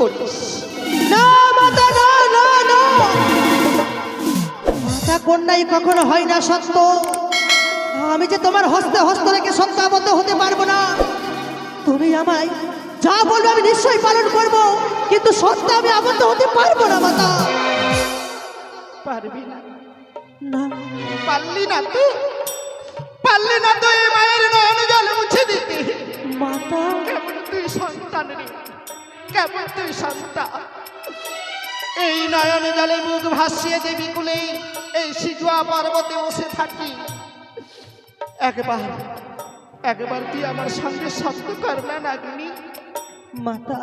করিস। না মাতা, না না না, মাতা কন্যাই কখনো হয় না সত্য। আমি যে তোমার হস্তে হস্ত রেখে সত্য আবদ্ধ হতে পারবো না। তুমি আমায় যা বলবে আমি নিশ্চয়ই পালন করব, কিন্তু সত্য আমি আবদ্ধ হতে পারবো না মাতা। পারবি না? না, পারলি না তুই, পারলি না তুই মায়ের নয়ন জল মুছে দিতে। মাতা কেমন তুই সন্তান রে, কেমন তুই সন্তান। এই নয়ন জলে মুখ ভাসিয়ে দেবী কুলে এই সিজুয়া পর্বতে বসে থাকি। একবার একবার তুই আমার সঙ্গে সত্য কর না নাগিনী। মাতা,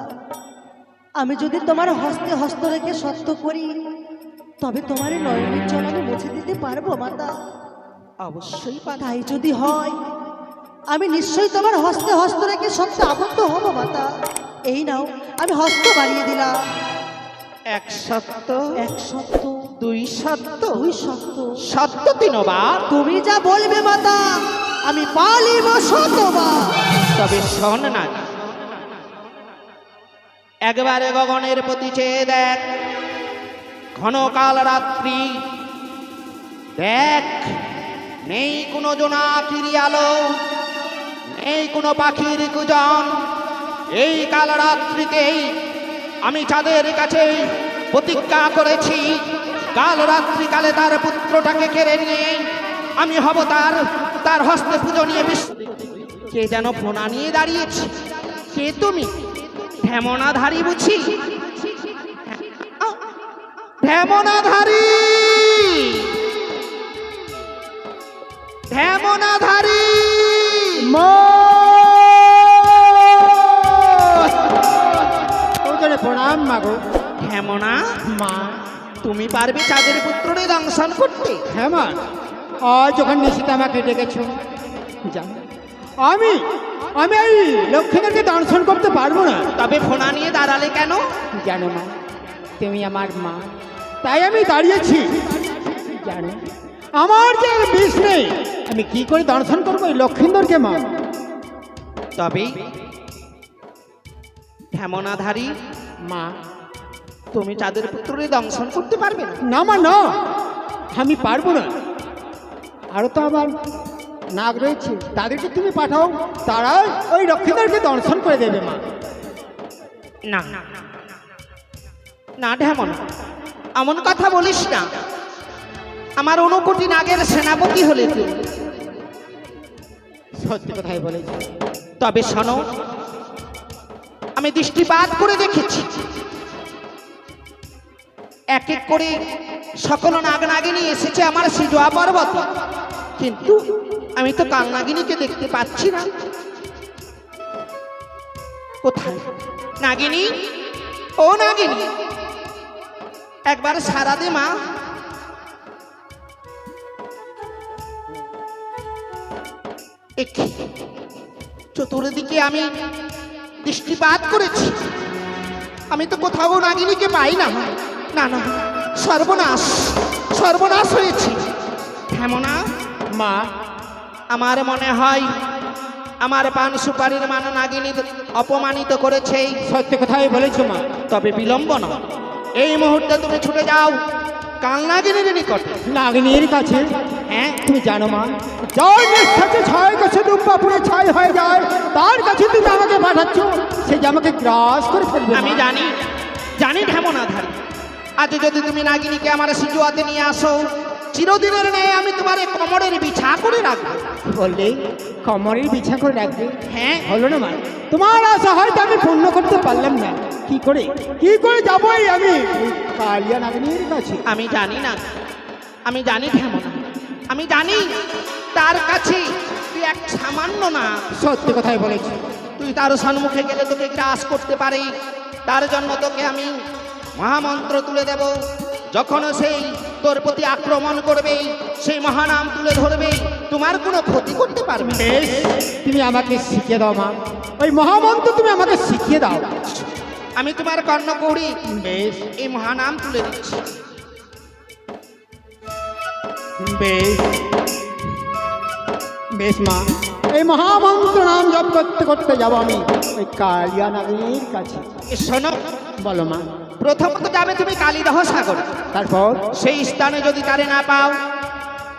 আমি যদি তোমার হস্তে হস্ত রেখে সত্য করি, তবে তোমার এই নয়নের জল আমি মুছে দিতে পারবো মাতা? অবশ্যই পারবি। তাই যদি হয়, আমি নিশ্চয়ই তোমার হস্তে হস্ত রেখে সত্য আবদ্ধ হব মাতা। এই নাও, আমি হস্ত বাড়িয়ে দিলাম। এক সত্য, এক সত্য, দুই সত্য, দুই সত্য, সত্য তিনবার। তুমি যা বলবে মাতা, আমি পালিব শতবার। তবে শোন না, একবারে গগনের প্রতি চেয়ে দেখ, ঘন কাল রাত্রি, দেখ নেই কোনো জোনাকির আলো, নেই কোনো পাখির কুজন। এই কাল রাত্রিতেই আমি চাঁদের কাছে প্রতিজ্ঞা করেছি, কাল রাত্রিকালে তার পুত্রটাকে কেড়ে নিয়ে আমি হব তার হস্তে পূজনীয় বিশ্ব। কে যেন ফোনা নিয়ে দাঁড়িয়েছে? কে তুমি? ঢেমনাধারী বুঝি? ঢেমনাধারী, ঢেমনাধারী। প্রণাম মাগো। ঢেমনা মা, তুমি পারবে চাঁদের পুত্ররে দংশন করতে? হ্যাঁ মা, আজ যখন নিশিতে আমাকে ডেকেছো, জানো আমি আমি এই লক্ষ্মীদেরকে দর্শন করতে পারবো না। তবে ফোনা নিয়ে দাঁড়ালে কেন? জানো মা, তুমি আমার মা, তাই আমি দাঁড়িয়েছি। জানো আমার যে বিষ নেই, আমি কি করে দর্শন করবো এই লক্ষ্মীদেরকে মা? তবে ঢেমনাধারী মা, তুমি চাঁদের পুত্ররে দংশন করতে পারবে না? না মা না, আমি পারবো না। আরো তো আবার নাগ রয়েছে, তাদেরকে তুমি পাঠাও, তারাই ওই লক্ষ্মীদেরকে দর্শন করে দেবে মা। না না ঢেমনা, এমন কথা বলিস না। আমার 69 কোটি নাগের সেনাপতি হলে তুই। সত্যি কথাই বলেছি। তবে শোনো, আমি দৃষ্টিপাত করে দেখেছি, এক এক করে সকল নাগ নাগিনী এসেছে আমার সিজুয়া পর্বতে, কিন্তু আমি তো কাল নাগিনীকে দেখতে পাচ্ছি না। কোথায় নাগিনী? ও নাগিনী, একবার সারা দে মা। চতুর্দিকে আমি দৃষ্টিপাত করেছি, আমি তো কোথাও নাগিনীকে পাই না। না না, সর্বনাশ, সর্বনাশ হয়েছে। হেমনা মা, আমার মনে হয় আমার পান সুপারির মান নাগিনী অপমানিত করেছে। সত্যি কথাই বলেছো মা। তবে বিলম্ব না, এই মুহূর্তে তুমি ছুটে যাও কাল নাগিনীর নিকটে। নাগিনীর কাছে? হ্যাঁ, তুমি জানো মা, যার নিঃশ্বাসে ছয় গাছে দুব্বা পুড়ে ছাই হয়ে যায়, তার কাছে তুমি আমাকে পাঠাচ্ছ, সে যে আমাকে গ্রাস করে ফেলবে। আমি জানি, জানি ঢেমনাধারী। আজ যদি তুমি নাগিনীকে আমার সিজুয়াতে নিয়ে আসো, চিরদিনের ন্যায় আমি তোমার কোমরের বিছা করে রাখবো। বললে কোমরের বিছা করে রাখবে? হ্যাঁ, হলো না মা, তোমার আশা হয়তো আমি পূর্ণ করতে পারলাম না। কি করে যাবোই আমি কালিয়া নাগিনীর কাছে? আমি জানি না, আমি জানি ঢেমনা, আমি জানি তার কাছে তুই এক সামান্য না। সত্যি কথাই বলেছি। তুই তার সম্মুখে গেলে তোকে গ্রাস করতে পারে। তার জন্য তোকে আমি মহামন্ত্র তুলে দেব। যখন সেই তোর প্রতি আক্রমণ করবে, সেই মহানাম তুলে ধরবে, তোমার কোনো ক্ষতি করতে পারবে না। বেশ, তুমি আমাকে শিখিয়ে দাও মা, ওই মহামন্ত্র তুমি আমাকে শিখিয়ে দাও। আমি তোমার কর্ণকৌড়ি বেশ এই মহানাম তুলে দিচ্ছি। বেশ বেশ মা। এই মহামন্ত্র নাম জপ করতে করতে যাব আমি ওই কালিয়া নাগিনীর কাছে। শোনো, বলো মা। প্রথমত যাবে তুমি কালীদহ সাগরে, তারপর? সেই স্থানে যদি তারে না পাও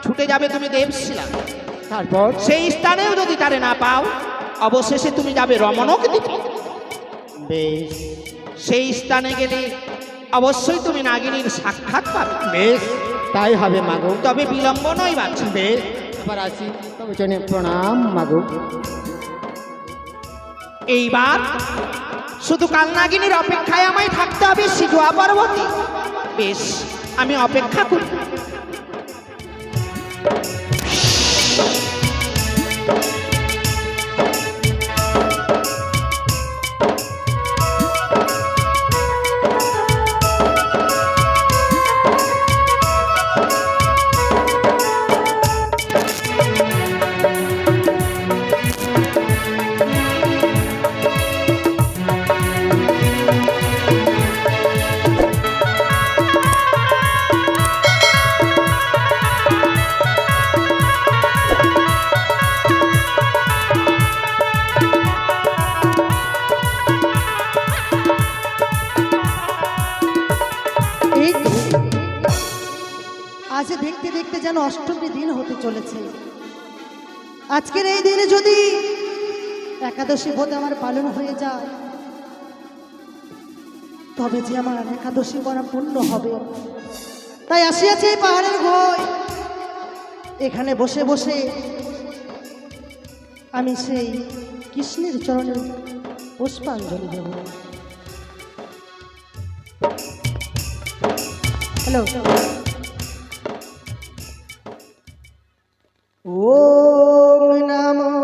ছুটে যাবে তুমি দেবশিলা, তারপর? সেই স্থানেও যদি তারে না পাও অবশেষে তুমি যাবে রমণক দ্বীপে। বেশ সেই স্থানে গেলে অবশ্যই তুমি নাগিনীর সাক্ষাৎ পাবে। বেশ, তাই হবে মাগো। তবে বিলম্ব নয় বাচ্চা। বেশ, আবার আসি, তবে জন্য প্রণাম মাগো। এইবার শুধু কাল নাগিনীর অপেক্ষায় আমায় থাকতে হবে সিজুয়া পর্বতে। বেশ, আমি অপেক্ষা করি। এই তো, আজ দেখতে দেখতে যেন অষ্টমী দিন হতে চলেছে। আজকের এই দিনে যদি একাদশী বোধ আমার পালন হয়ে যায়, তবে যে আমার একাদশী করা পূর্ণ হবে। তাই আসিয়াছে এই পাহাড়ের ভয়, এখানে বসে বসে আমি সেই কৃষ্ণের চরণে পুষ্পাঞ্জলি দেব। হ্যালো, ওম নমো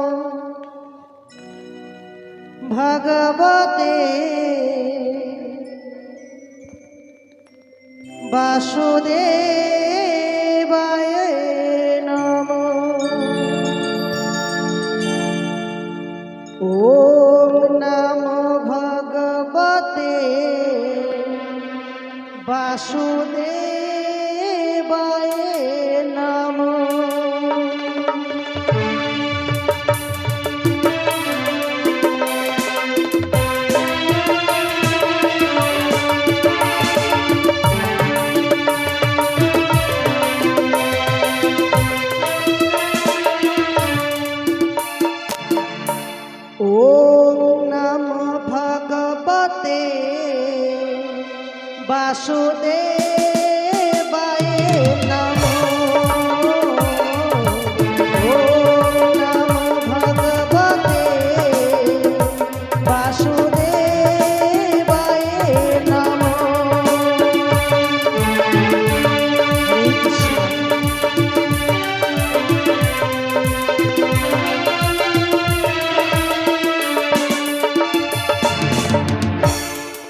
ভগবতে বাসুদেবায় নমো। ওম নমো ভগবতে বাসুদেবায় নমো। ওম নমো ভগবতে বাসুদেবায় নমো। ওম নমো ভগবতে বাসুদেবায় নমো। হরে কৃষ্ণ।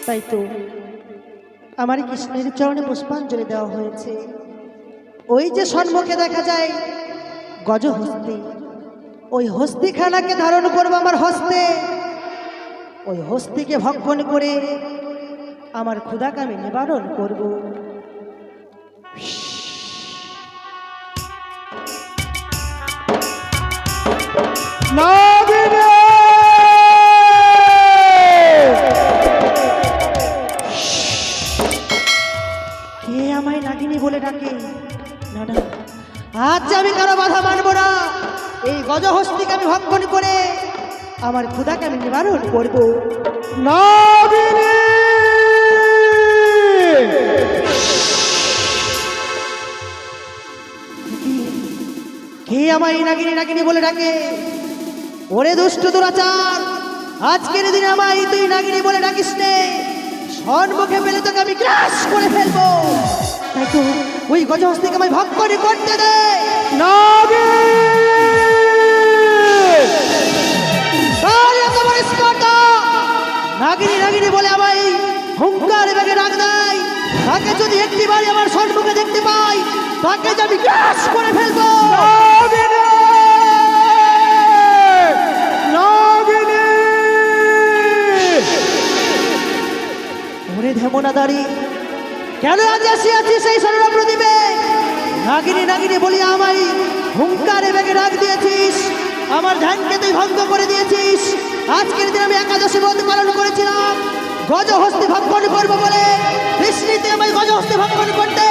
তাই তো আমার কৃষ্ণের চরণে পুষ্পাঞ্জলি দেওয়া হয়েছে। ওই যে সম্মুখে দেখা যায় গজহস্তি, ওই হস্তিখানাকে ধারণ করবো আমার হস্তে। ওই হস্তিকে ভক্ষণ করে আমার ক্ষুধাকে আমি নিবারণ করব। নাগিনী! কে আমায় নাগিনী বলে ডাকে? না না, আজ আমি কারো বাধা মানবো না। এই গজহস্তিকে আমি ভক্ষণ করে আমার ক্ষুধাকে আমি নিবারণ করবো। নাগিনী! কে আমায় নাগিনী নাগিনী বলে ডাকে? ওরে দুষ্ট দুরাচার, আজকের দিনে আমায় তুই নাগিনী বলে ডাকিস নে। সম্মুখে পেলে তোকে আমি ক্রাশ করে ফেলবো। তাই তো ওই গজহস্তিকে আমায় ভক্ষণ করতে দে। নাগিনী নাগিনী বলে আমায় হুঙ্কার বেগে ডাক দেয়। তাকে যদি একটিবারই আমার সম্মুখে দেখতে পাই, তাকে যে আমি ক্রাশ করে ফেলবো। ওরে ধেমনাদারি, কেন আজ আসিয়াছিস সেই স্বর্ণ প্রদীপে? নাগিনী নাগিনী বলিয়া আমায় হুঙ্কারে বেগে ডাক দিয়েছিস। আমার ধ্যানকে তুই ভঙ্গ করে দিয়েছিস। আজকের দিন আমি একাদশী ব্রত পালন করেছিলাম গজহস্তি ভক্ষণ করবো বলে। কৃষ্ণীতে আমায় গজহস্তি ভক্ষণ করতে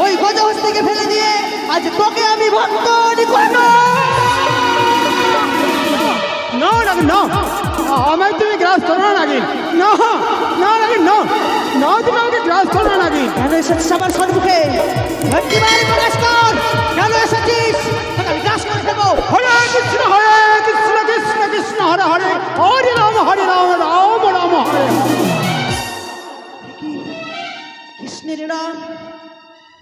ওই গজহস্তিকে ফেলে দিয়ে আজ তোকে আমি ভক্ষণ করবো। না নাগিন না, আমায় তুমি গ্রাস করো না নাগিন। না না নাগিন না, না তুমি আমাকে গ্রাস করো না নাগিন। কেন এসেছিস আমার সম্মুখে? একটিবার প্রকাশ কর, কেন এসেছিস? তোকে আমি গ্রাস করে দেবো। হরে কৃষ্ণ কৃষ্ণ কৃষ্ণ হরে হরে, হরে রাম রাম রাম হরে। কৃষ্ণের নাম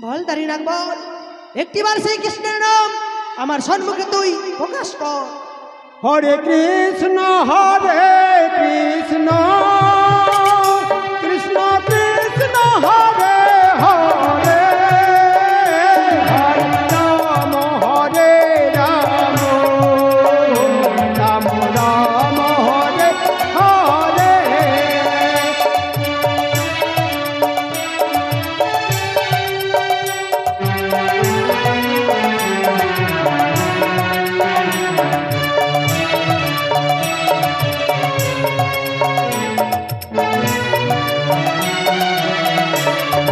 বল, দাঁড়িয়ে রাখ বল। একটিবার সেই কৃষ্ণের নাম আমার সম্মুখে তুই প্রকাশ কর। হরে কৃষ্ণ কৃষ্ণ কৃষ্ণ হরে হরে, হরে রাম রাম রাম হরে হরে।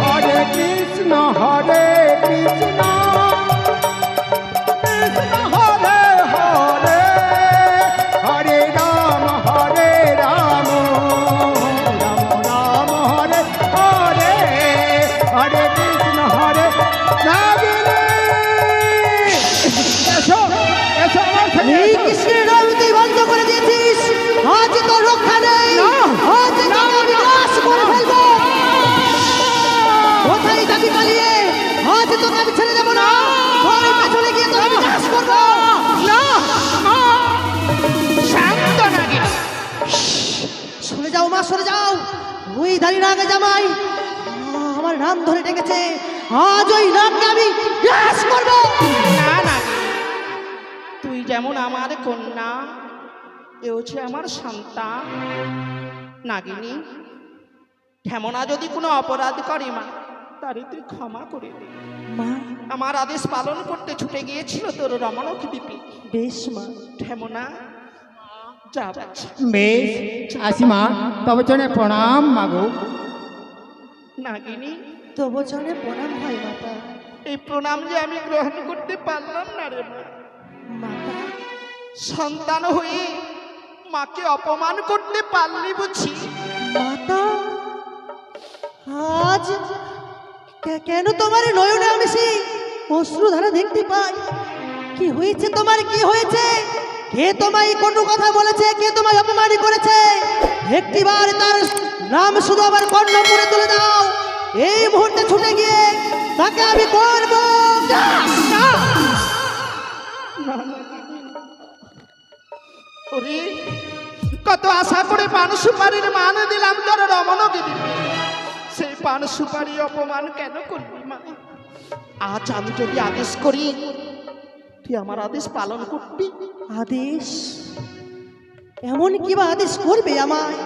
হরে কৃষ্ণ কৃষ্ণ হরে হরে, হরে রাম রাম রাম হরে হরে, হরে কৃষ্ণ হরে। নাগিনী এসো এসো আমার সঙ্গে এই এসো। কৃষ্ণের নাম তুই বন্ধ করে দিয়েছিস। আজ তোর রক্ষা নেই, না, আজ তোকে আমি গ্রাস করে ফেলবো। কোথায় যাবি পালিয়ে? আজ তোকে আমি ছেড়ে দেবো না। তোর পেছনে গিয়ে তোকে আমি গ্রাস করবো। না না, শান্ত নাগিন, সরে যাও মা, সরে যাও। ওই দাঁড়িয়ে আগে জামাই আমার নাম ধরে ডেকেছে। আজ ওই নামকে আমি গ্রাস করবো। না নাগিন, তুই যেমন আমার কন্যা, এ হচ্ছে আমার সন্তান। নাগিনী, ঢেমনা যদি কোনো অপরাধ করে মা, তারে তুই ক্ষমা করে দে। মা আমার আদেশ পালন করতে ছুটে গিয়েছিল তোর রমণক দ্বীপে। বেশ মা। ঢেমনা, যা বাচ্চা। বেশ আসিমা, তবে জনে প্রণাম মাগো। নাগিনী, তবু জনে প্রণাম হয় মাতা। এই প্রণাম যে আমি গ্রহণ করতে পারলাম না রে মা। মাতা সন্তান হয়ে মাকে অপমান করতে পারলি বুঝি? মাতা, আজ কেন তোমার নয়নে আমি সেই অশ্রুধারা দেখতে পাই? কি হয়েছে তোমার, কি হয়েছে? কে তোমায় কোনো কথা বলেছে? কে তোমায় অপমান করেছে? একটিবার তার নাম শুধু আমার কর্ণপুরে তুলে দাও। এই মুহূর্তে ছুটে গিয়ে তাকে আমি করব। ওরে, কত আশা করে পান সুপারির মান দিলাম তোর রমণকে দিবি, সেই পান সুপারি অপমান কেন করবি মা? আজ আমি যদি আদেশ করি, তুই আমার আদেশ পালন করবি? আদেশ? এমন কিবা আদেশ করবে আমায়,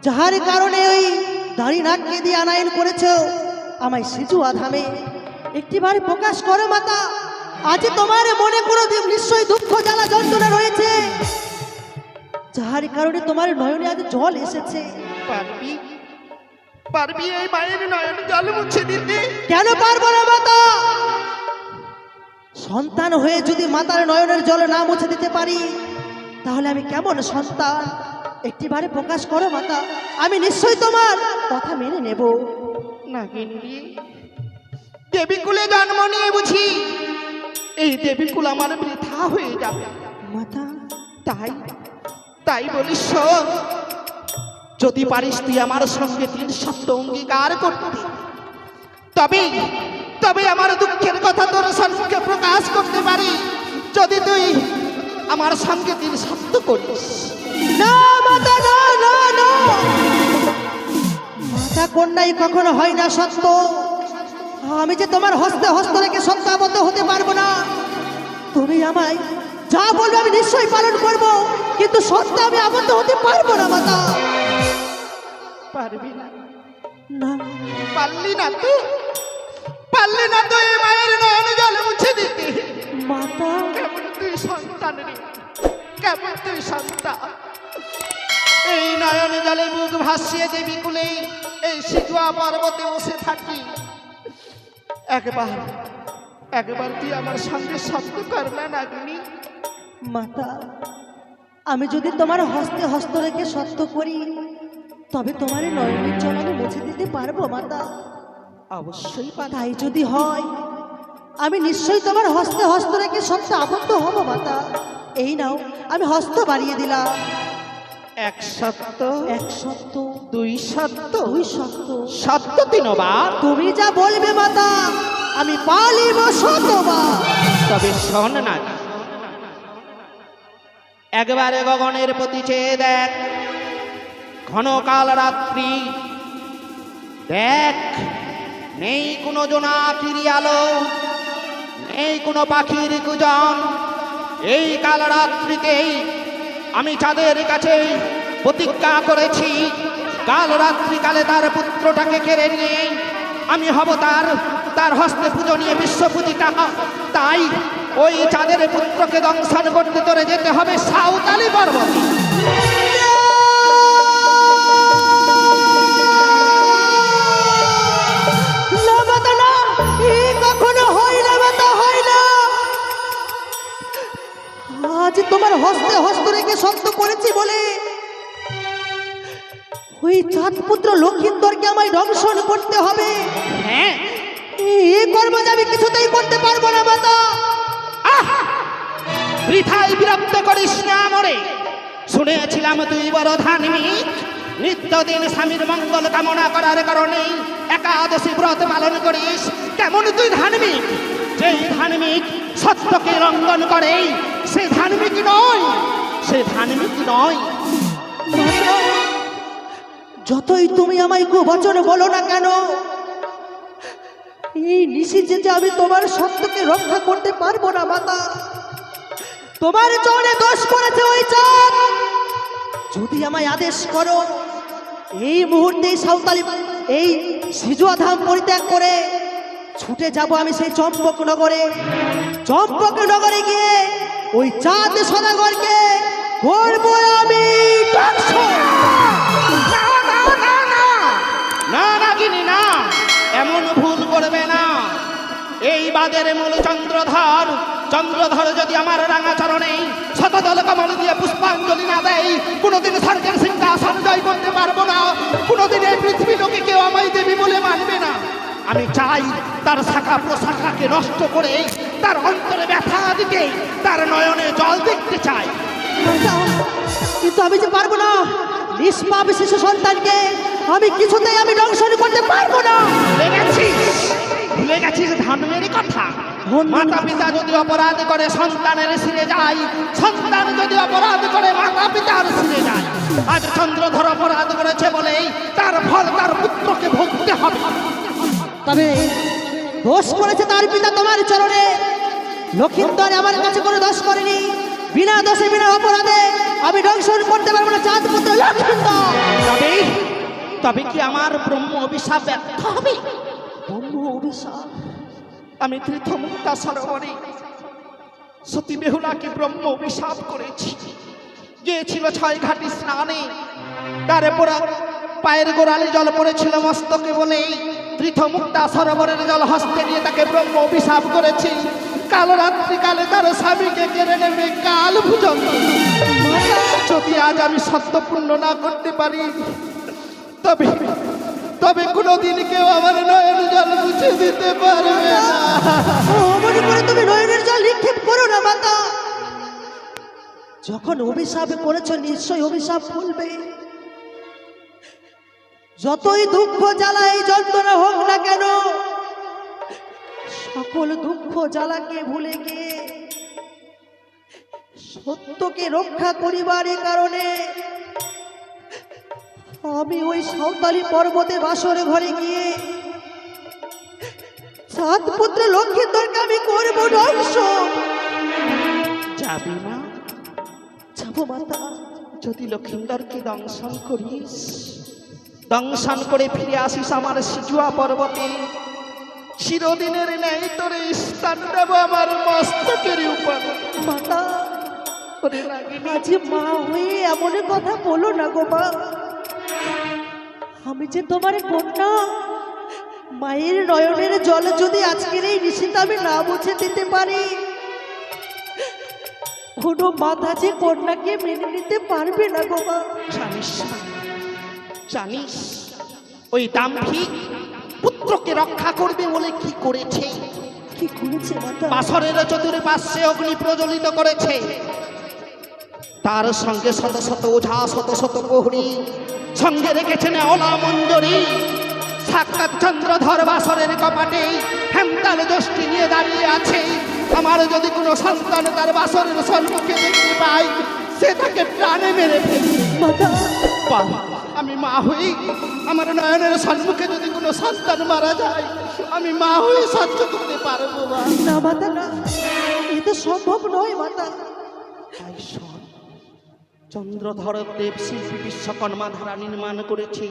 যাহার কারণে ওই দাড়ি নাককে দিয়ে আনায়ন করেছ আমায় সিজুয়া ধামে? একটিবার প্রকাশ করো মাতা। আজ তোমার মনে কোনো নিশ্চয়ই দুঃখ জ্বালা যন্ত্রণা রয়েছে, যাহার কারণে তোমার নয়নে আজ জল এসেছে। পারবি? পারবি এই মায়ের নয়ন জল মুছে দিতে? কেন পারবো না মাতা? সন্তান হয়ে যদি মাতার নয়নের জল না মুছে দিতে পারি, তাহলে আমি কেমন সন্তান? একটিবারে প্রকাশ করো মাতা, আমি নিশ্চয়ই তোমার কথা মেনে নেব। নাগিনী, দেবীকুলে জন্ম নিয়ে বুঝি এই দেবীকুল আমার বৃথা হয়ে যাবে মাতা। তাই তাই বলিস শোন, যদি পারিস তুই আমার সঙ্গে 3 সপ্তাহ অঙ্গীকার করতে, তবে তবে আমার দুঃখের কথা তোর সম্মুখে প্রকাশ করতে পারি। যদি তুই আমার সঙ্গে 3 সপ্তাহ করিস। না মাতা, না না না, মাতা কন্যাই কখনো হয় না সত্য। আমি যে তোমার হস্তে হস্ত রেখে সত্যাবদ্ধ হতে পারবো না। তুমি আমায় যা বলবে আমি নিশ্চয়ই পালন করব, কিন্তু সত্য আমি আবদ্ধ হতে পারবো না মাতা। পারবি না? না পারলি না তুই, পারলি না তুই মায়ের নয়ন জল মুছে দিতে? মাতা, কেমন তুই সন্তান রে? কেমন তুই শান্তা এই নয়ন জলে মুখ ভাসিয়ে দেবী কুলে এই সিজুয়া পর্বতে বসে থাকি একবার তুই আমার সঙ্গে সত্য কর না নাগিনী। মাতা, আমি যদি তোমার হস্তে হস্ত রেখে সত্য করি তবে তোমার এই নয়নের জল আমি মুছে দিতে পারবো মাতা? অবশ্যই পারি। তাই যদি হয় আমি নিশ্চয়ই তোমার হস্তে হস্ত রেখে সত্য আবদ্ধ হব মাতা। এই নাও, আমি হস্ত বাড়িয়ে দিলাম। এক সত্য, এক সত্য, দুই সত্য, দুই সত্য, সত্য তিনবার। তুমি যা বলবে মাতা আমি পালিব শতবার। তবে শোন না, একবারে গগনের প্রতি চেয়ে দেখ, ঘনকাল রাত্রি, দেখ নেই কোনো জোনাকির আলো, নেই কোনো পাখির কুজন। এই কাল রাত্রিতেই আমি চাঁদের কাছে প্রতিজ্ঞা করেছি, কাল রাত্রিকালে তার পুত্রটাকে কেড়ে নিয়ে আমি হব তার হস্তে পূজনীয় বিশ্বপূজিতা। তাই ওই চাঁদের পুত্রকে দংশন করতে তোরে যেতে হবে সাঁওতালি পর্বতে। না মাতা, না, এই কখনো হয় না মাতা, হয় না। আজ তোমার হস্তে হস্ত রেখে সত্য করেছি বলে ওই চাঁদ পুত্র লক্ষিন্দরকে আমায় দংশন করতে হবে। হ্যাঁ, এই কর্ম যে আমি কিছুতেই করতে পারবো না মাতা। বৃথায় বিরক্ত করিস না মরে। শুনেছিলাম তুই বড় ধার্মিক, নিত্যদিন স্বামীর মঙ্গল কামনা করার কারণে একাদশী ব্রত পালন করিস। কেমন তুই ধার্মিক? যেই ধার্মিক সত্যকে লঙ্ঘন করে সে ধার্মিক নয়, সে ধার্মিক নয়। মাতা, যতই তুমি আমায় কুবচন বলো না কেন, এই নিশিচে যে আমি তোমার সত্যকে রক্ষা করতে পারবো না মাতা। তোমার চরণে দোষ করেছে ওই চাঁদ। যদি আমায় আদেশ করো এই মুহূর্তে সাঁওতালি এই সিজুয়া ধাম পরিত্যাগ করে ছুটে যাব আমি সেই চম্পক নগরে। চম্পক নগরে গিয়ে ওই চাঁদ সদাগরকে করবো আমি দংশন। না নাগিনী না, এমন ভুল করবে না। এই বাদের মূল চন্দ্রধর যদি আমার রাঙা চরণে শতদল কমল দিয়ে পুষ্পাঞ্জলি না দেয়, কোনোদিন স্বর্গের সিংহাসন জয় করতে পারবো না। কোনোদিন এই পৃথিবী লোকে কেউ আমায় দেবী বলে মানবে না। আমি চাই তার শাখা প্রশাখাকে নষ্ট করে তার অন্তরে ব্যথা দিতে, তার নয়নে জল দেখতে চাই। কিন্তু আমি যে পারবো না, নিষ্পাপ শিশু সন্তানকে আমি কিছুতেই আমি দংশন করতে পারবো না। ভুলে গেছিস ধর্মের কথা। মাতা পিতা যদি অপরাধ করে সন্তানের শিরে যায়, সন্তান যদি অপরাধ করে মাতা পিতার শিরে যায়। আজ চন্দ্রধর অপরাধ করেছে বলেই তার ফল তার পুত্রকে ভুগতে হবে। তবে দোষ করেছে তার পিতা তোমার চরণে। লক্ষিন্দর আমার কাছে কোনো দোষ করেনি। বিনা দোষে বিনা অপরাধে আমি দংশন করতে পারবো না চাঁদ পুত্র লক্ষিন্দর। তবে কি আমার ব্রহ্ম অভিশাপ ব্যর্থ হবে? ব্রহ্ম অভিশাপ? আমি তীর্থমুক্তা সরোবরে সতী বেহুলাকে ব্রহ্ম অভিশাপ করেছি। গিয়েছিল 6 ঘাটি স্নানে, তারপর পায়ের গোড়ালে জল পড়েছিল মস্তকে বলেই তীর্থমুক্তা সরোবরের জল হস্তে নিয়ে তাকে ব্রহ্ম অভিশাপ করেছি। কাল রাত্রিকালে তার স্বামীকে কেড়ে নেবে কাল ভুজন। যদি আজ আমি সত্যপূর্ণ না করতে পারি তবে কোনোদিন কেউ আমার নয়ন জল মুছে দিতে পারবে না। মনে করে তুমি নয়নের জল নিক্ষেপ করো না মাতা। যখন অভিশাপ করেছো নিশ্চয়ই অভিশাপ ভুলবে। যতই দুঃখ জ্বালাই যন্ত্রণা হোক না কেন, সকল দুঃখ জ্বালাকে ভুলে গিয়ে সত্যকে রক্ষা করিবার কারণে আমি ওই সাঁওতালি পর্বতে বাসর ঘরে গিয়ে চাঁদ পুত্র লক্ষিন্দরকে আমি করব দংশন। যাবি না? যাবো মাতা। যদি লক্ষিন্দরকে দংশন করিস, দংশন করে ফিরে আসিস আমার সিজুয়া পর্বতে, চিরদিনের ন্যায় তোরে স্থান দেব আমার মস্তকের উপর। মাতা, ওরে নাগিনী, আজ মা হয়ে এমন কথা বলো না গো মা। আমি যে তোমার কন্যা, মায়ের নয়নের জল যদি আজকের এই নিশীথে আমি না মুছে দিতে পারি, কোনো মাথা যে কন্যাকে মেনে নিতে পারবে না গো মা। জানিস জানিস ওই দাম্ভিক পুত্রকে রক্ষা করবে বলে কি করেছে? কি করেছে মাতা? বাসরের চতুর্পার্শ্বে অগ্নি প্রজ্বলিত করেছে, তার সঙ্গে শত শত ওঝা শত শত প্রহরী, সঙ্গে রেখেছেন অলা মঞ্জরি। সাক্ষাৎ চন্দ্রধর বাসরের কপাটে হেমতাল যষ্টি নিয়ে দাঁড়িয়ে আছে। আমার যদি কোনো সন্তান তার বাসরের সম্মুখে দেখতে পাই, সে তাকে প্রাণে মেরে ফেলবে। মাতা, আমি মা হই, আমার নয়নের সম্মুখে যদি কোনো সন্তান মারা যায়, আমি মা হয়ে সহ্য করতে পারবো না। না মাতা না, এ তো সম্ভব নয় মাতা। তাই শোন, চন্দ্রধর দেব শিল্পী বিশ্বকর্মা ধারা নির্মাণ করেছে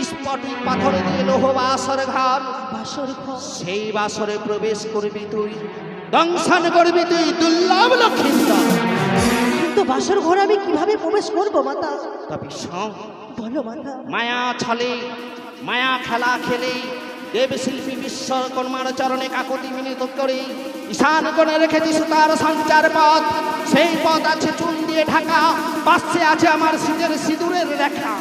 স্ফটিক পাথরে দিয়ে লোহ বাসর ঘর। বাসর ঘর, সেই বাসরে প্রবেশ করবি তুই, দংশন করবি তুই দুর্লভ লক্ষিন্দর। কিন্তু বাসর ঘরে আমি কিভাবে প্রবেশ করবো মাতা? তবে শোন, বলো মাতা। মায়া ছলে মায়া খেলা খেলে দেবশিল্পী বিশ্বকর্মার চরণে কাকতি মিলিত করে ঈশান কোণে রেখেছি সুতার সঞ্চার পথ। সেই পথ আছে চুন দিয়ে ঢাকা, পাশে আছে আমার সিজের সিঁদুরের রেখা।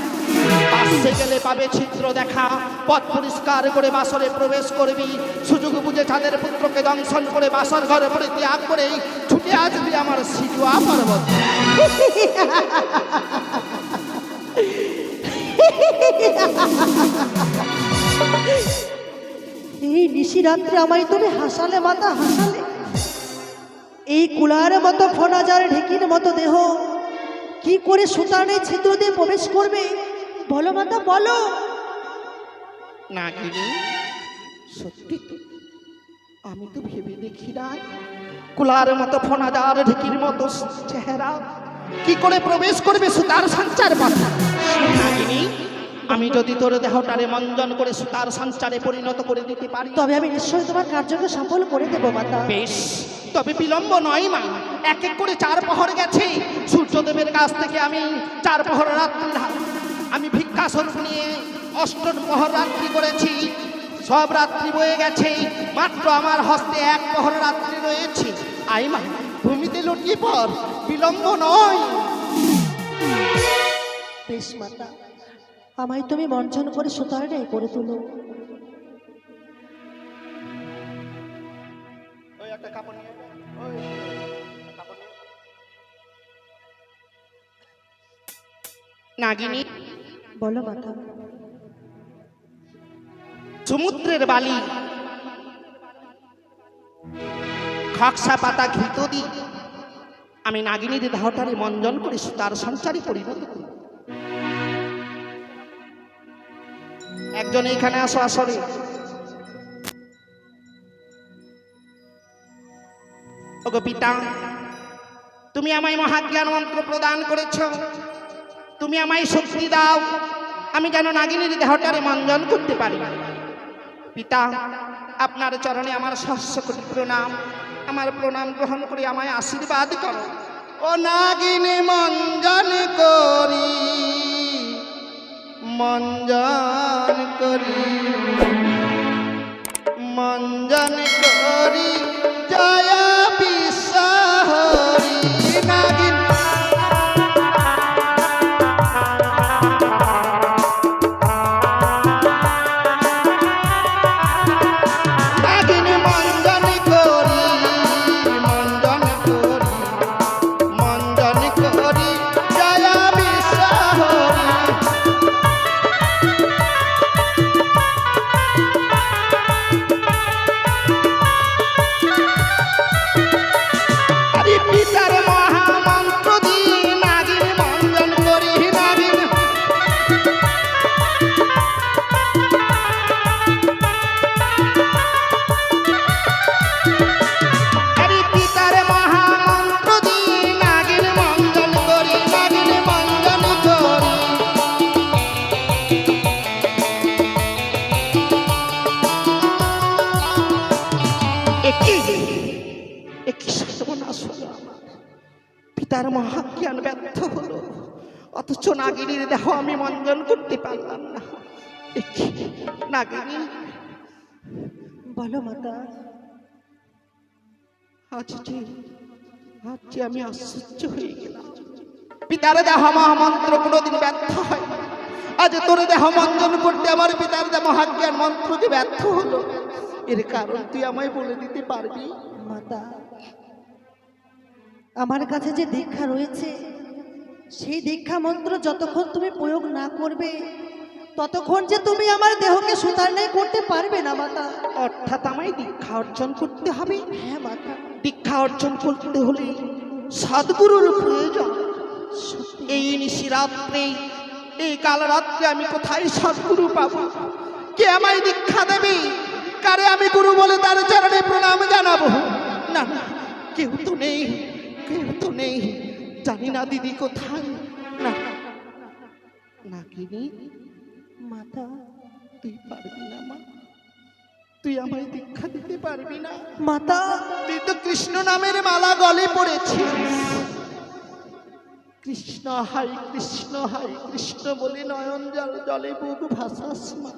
পাশে গেলে পাবে ছিদ্র দেখা, পথ পরিষ্কার করে বাসরে প্রবেশ করবি। সুযোগ বুঝে চাঁদের পুত্রকে দংশন করে বাসর ঘরে পরিত্যাগ করে ছুটে আসবি আমার সিজুয়া পর্বত। এই নিশিরাত্রে আমায় তুমি হাসালে মাতা, হাসালে। এই কুলার মতো ফোনাজার ঢেকির মতো দেহ কি করে সুতানে ছিদ্র দিয়ে প্রবেশ করবে? বলো মাতা, বলো। নাগিনী, সত্যি তো, আমি তো ভেবে দেখি না কুলার মতো ফোনাদার ঢেকির মতো চেহারা কি করে প্রবেশ করবে সুতার সঞ্চার পথে। নাগিনী, আমি যদি তোর দেহটারে মঞ্জন করে সুতার সঞ্চারে পরিণত করে দিতে পারি, তবে আমি নিশ্চয়ই তোমার কার্যকে সফল করে দেবো মাতা। বেশ, তবে বিলম্ব নয় মা। এক এক করে 4 প্রহর গেছে, সূর্যদেবের কাছ থেকে আমি 4 প্রহর রাত্রি আমি ভিক্ষা স্বরূপ নিয়ে 8 প্রহর রাত্রি করেছি। সব রাত্রি বয়ে গেছে, মাত্র আমার হস্তে 1 প্রহর রাত্রি রয়েছে। আই মা, ভূমিতে লুটিয়ে পড়, বিলম্ব নয়। বেশ মাতা, আমায় তুমি মঞ্চন করে সুতারটাই করে তুলো। নাগিনী, বলো মাতা। সমুদ্রের বালি খকসা পাতা ঘৃত দি আমি নাগিনীর দেহটারে মঞ্জন করে তার সঞ্চারী পরিণত করি। একজন এখানে আসো, আসরে। ওগো পিতা, তুমি আমায় মহাজ্ঞান মন্ত্র প্রদান করেছ, তুমি আমায় শক্তি দাও, আমি যেন নাগিনীর দেহটারে মঞ্জন করতে পারি। পিতা, আপনার চরণে আমার সহস্র কোটি প্রণাম। আমার প্রণাম গ্রহণ করে আমায় আশীর্বাদ করো। ও নাগিনী মঞ্জন করি, মঞ্জন করি, মঞ্জন করি, জয় বিশ্বহরি। নাগিনী পিতার মহাজ্ঞান ব্যর্থ হলো, অথচ নাগিনীর দেহ আমি মঞ্জন করতে পারলাম না। দেখি নাগিনী, বলো মাতা। আজ যে আমি আশ্চর্য হয়ে গেলাম। পিতার দেহ মহামন্ত্র কোনোদিন ব্যর্থ হয়, আজ তোর দেহ মঞ্জন করতে আমার পিতার দেহ মহাজ্ঞান মন্ত্র যে ব্যর্থ হলো, এর কারণ তুই আমায় বলে দিতে পারবি? মাতা, আমার কাছে যে দীক্ষা রয়েছে, সেই দীক্ষা মন্ত্র যতক্ষণ তুমি প্রয়োগ না করবে, ততক্ষণ যে তুমি আমার দেহকে সুতার ন্যায় করতে পারবে না মাতা। অর্থাৎ আমায় দীক্ষা অর্জন করতে হবে? হ্যাঁ মাতা। দীক্ষা অর্জন করতে হলে সদ্গুরুর প্রয়োজন। সত্যি। এই নিশিরাত্রে, এই কাল রাত্রে আমি কোথায় সদ্গুরু পাবো? কে আমায় দীক্ষা দেবে? কারে আমি গুরু বলে তার চরণে প্রণাম জানাবো? না না, কেউ তো নেই, কেউ তো নেই। জানি না দিদি কোথায়। না নাগিনী, মাতা, তুই পারবি না মা, তুই আমায় দীক্ষা দিতে পারবি না। মাতা, তুই তো কৃষ্ণ নামের মালা গলে পড়েছিস। কৃষ্ণ হাই কৃষ্ণ হাই কৃষ্ণ বলে নয়ন জলে বুক ভাসাস মা।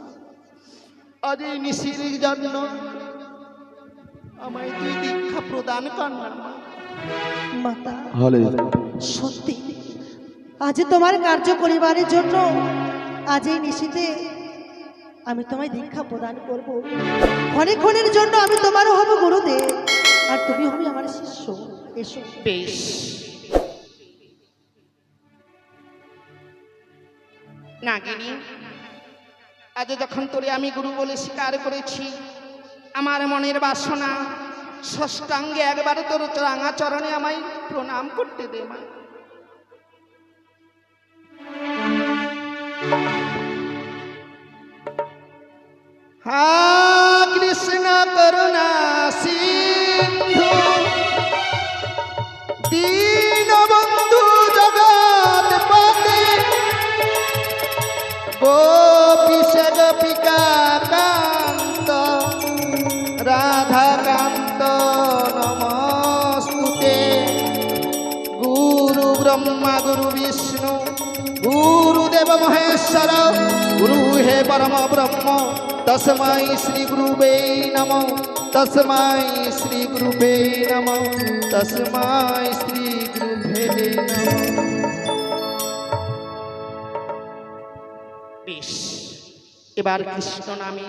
আজ এই নিশির জন্য আমায় তুই দীক্ষা প্রদান কর না মা। মাতা, সত্যি আজ তোমার কার্য করিবারের জন্য আজ এই নিশীতে আমি তোমায় দীক্ষা প্রদান করব। ক্ষণের জন্য আমি তোমারও হব গুরুদেব, আর তুমি হবে আমার শিষ্য। এসো। বেশ, নাগিনী, আজ যখন তোরে আমি গুরু বলে স্বীকার করেছি, আমার মনের বাসনা ষষ্ঠাঙ্গে একবারে তোর রাঙা চরণে আমায় প্রণাম করতে দে মা। হা কৃষ্ণ করুণা সিন্ধু দীনবন্ধু জগৎপতি গোপীশ গোপিকা কান্ত রাধাকান্ত নমস্তুতে। গুরু ব্রহ্মা গুরু বিষ্ণু গুরুদেব মহেশ্বর গুরু হে পরম ব্রহ্ম তস্मै শ্রী গুরুবে নমঃ তস্मै শ্রী গুরুবে নমঃ তস্मै শ্রী গুরুবে নমঃ। বেশ, এবার কৃষ্ণ নামে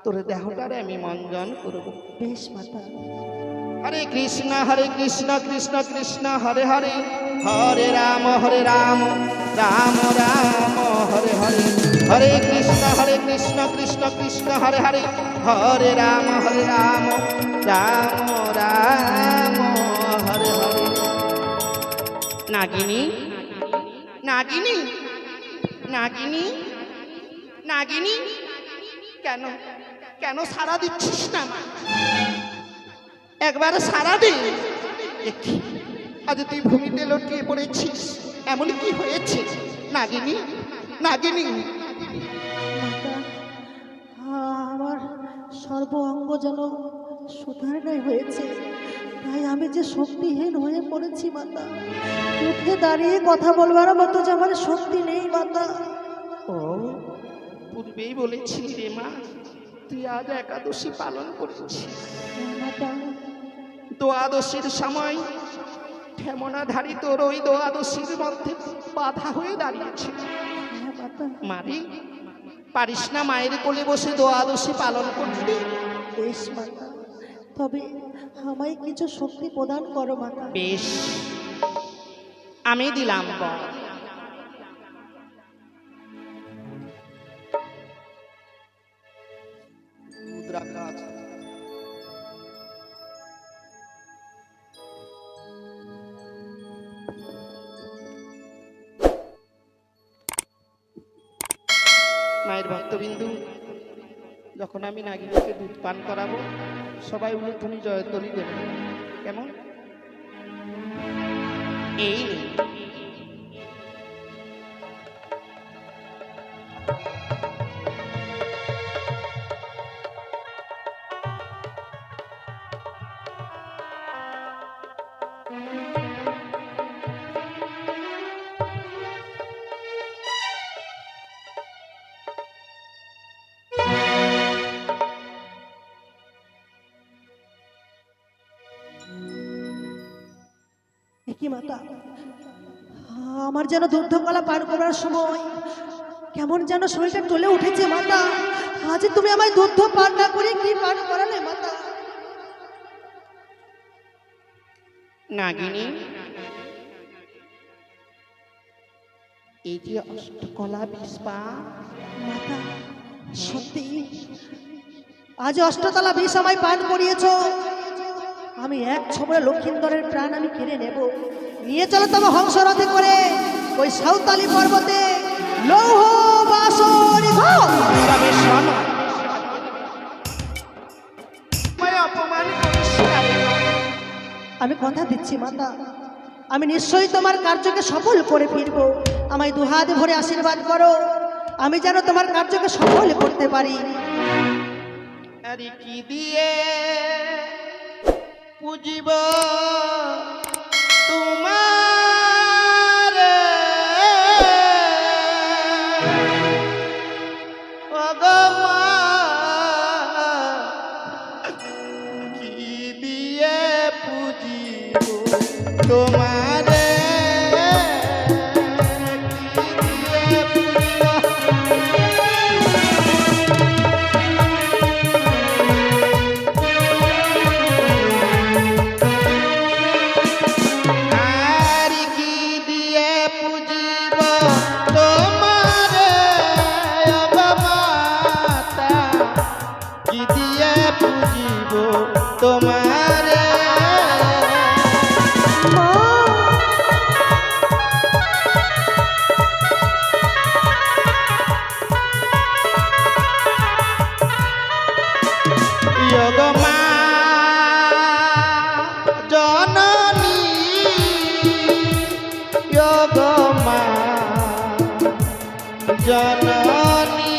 তোর দেহটারে আমি মঞ্জন করব। বেশ মাতা। হরে কৃষ্ণ কৃষ্ণ কৃষ্ণ হরে হরে, হরে রাম রাম রাম হরে হরে, হরে কৃষ্ণ কৃষ্ণ কৃষ্ণ হরে হরে, হরে রাম রাম রাম হরে হরে। নাগিনী, নাগিনী, নাগিনী, নাগিনী, কেন কেন সারা দিচ্ছিস না মা? একবার সারা দে দেখি। আজ তুই ভূমিতে লটকিয়ে পড়েছিস, এমন কি হয়েছে? নাগিনী, নাগিনী, মাতা, আমার সর্ব অঙ্গ যেন সুতার ন্যায় হয়েছে, তাই আমি যে শক্তিহীন হয়ে পড়েছি মাতা। উঠে দাঁড়িয়ে কথা বলবার মতো যে আমার শক্তি নেই মাতা। ও পূর্বেই বলেছিলি রে মা, তুই আজ একাদশী পালন করেছিস। মাতা, দ্বাদশীর সময় ঠেমনাধারী তোর ওই দ্বাদশীর মধ্যে বাধা হয়ে দাঁড়িয়েছে। হ্যাঁ মাতা। মারি, পারিস না মায়ের কোলে বসে দ্বাদশী পালন করতে? বেশ মাতা, তবে আমায় কিছু শক্তি প্রদান করো মাতা। বেশ, আমি দিলাম বর। মুদ্রাকাজ মায়ের ভক্তবিন্দু, যখন আমি নাগিনীকে দুধ পান করাবো, সবাই উলুধ্বনি জয়ধ্বনি দেবে, কেমন? এই নে। মাতা, আমার যেন দুগ্ধ কলা পান করার সময় কেমন যেন শরীরটা টলে উঠেছে মাতা। আজ তুমি আমায় দুগ্ধ পান না করে কি পান করালে মাতা? নাগিনী, এই যে অষ্টকলা বিস্পা, মাতা সত্যি আজ অষ্টতলা বিষ আমায় পান করিয়েছ। আমি এক ছবলে লক্ষিন্দরের প্রাণ আমি কেড়ে নেব। নিয়ে চলো তবে হংসরথে করে ওই সাঁওতালি পর্বতে লৌহ বাসর ঘর। তবে শোনো, আমায় অপমান করিস না। আমি কথা দিচ্ছি মাতা, আমি নিশ্চয়ই তোমার কার্যকে সফল করে ফিরব। আমায় দুহাত ভরে আশীর্বাদ করো, আমি যেন তোমার কার্যকে সফল করতে পারি। আরে কি দিয়ে পুজিব তোমার অগমা, কি দিয়ে পুজিব তোমার, কি দিয়ে পুজিব। আর কি দিয়ে পুজিব তোমারে অগমাতা, কি দিয়ে পুজিব তোমারে। অগমা জননী, অগমা জননী,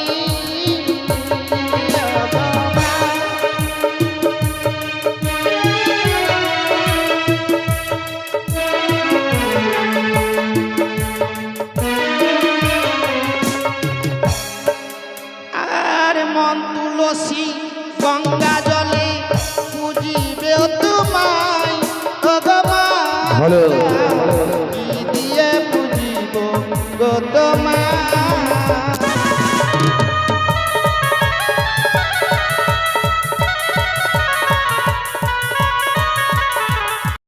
অগমা। আর মন তুলসী গঙ্গা জলে পুজিবে তোমায় অগমা, কি দিয়ে পুজিব গো তোমায়।